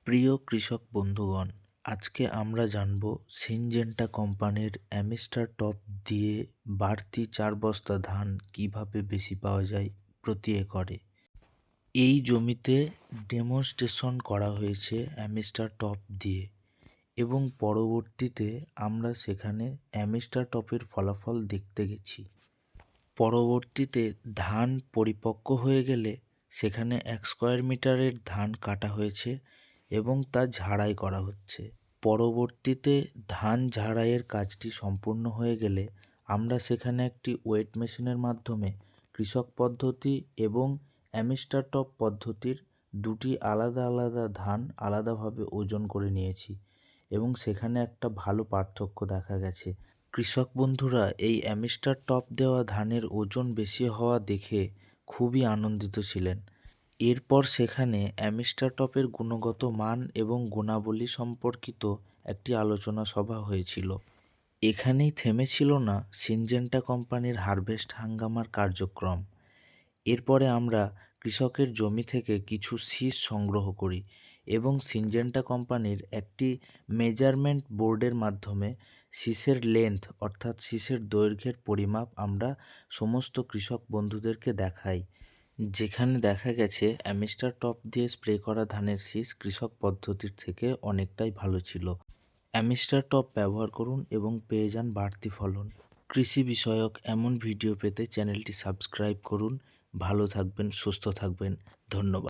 প্রিয় কৃষক বন্ধুগণ, আজকে আমরা জানব সিনজেন্টা কোম্পানির অ্যামিস্টার টপ দিয়ে বাড়তি 4 বস্তা ধান কিভাবে বেশি পাওয়া যায় প্রতি একরে। এই জমিতে ডেমনস্ট্রেশন করা হয়েছে অ্যামিস্টার টপ দিয়ে এবং পরবর্তীতে আমরা সেখানে অ্যামিস্টার টপের ফলাফল দেখতে গেছি। পরবর্তীতে ধান পরিপক্ক হয়ে গেলে সেখানে 1 স্কোয়ার মিটারের ধান কাটা হয়েছে এবং তা ঝাড়াই করা হচ্ছে। পরবর্তীতে ধান ঝাড়াইয়ের কাজটি সম্পূর্ণ হয়ে গেলে আমরা সেখানে একটি ওয়েট মেশিনের মাধ্যমে কৃষক পদ্ধতি এবং অ্যামিস্টার টপ পদ্ধতির দুটি আলাদা আলাদা ধান আলাদাভাবে ওজন করে নিয়েছি এবং সেখানে একটা ভালো পার্থক্য দেখা গেছে। কৃষক বন্ধুরা এই অ্যামিস্টার টপ দেওয়া ধানের ওজন বেশি হওয়া দেখে খুবই আনন্দিত ছিলেন। এরপর সেখানে অ্যামিস্টার টপের গুণগত মান এবং গুণাবলী সম্পর্কিত একটি আলোচনা সভা হয়েছিল। এখানেই থেমেছিল না সিনজেন্টা কোম্পানির হারভেস্ট হাঙ্গামার কার্যক্রম। এরপরে আমরা কৃষকের জমি থেকে কিছু শীষ সংগ্রহ করি এবং সিনজেন্টা কোম্পানির একটি মেজারমেন্ট বোর্ডের মাধ্যমে শীষের লেন্থ অর্থাৎ শীষের দৈর্ঘ্যের পরিমাপ আমরা সমস্ত কৃষক বন্ধুদেরকে দেখাই, যেখানে দেখা গেছে অ্যামিস্টার টপ দিয়ে স্প্রে করা ধানের শীষ কৃষক পদ্ধতির থেকে অনেকটাই ভালো ছিল। অ্যামিস্টার টপ ব্যবহার করুন এবং পেয়ে যান বাড়তি ফলন। কৃষি বিষয়ক এমন ভিডিও পেতে চ্যানেলটি সাবস্ক্রাইব করুন। ভালো থাকবেন, সুস্থ থাকবেন। ধন্যবাদ।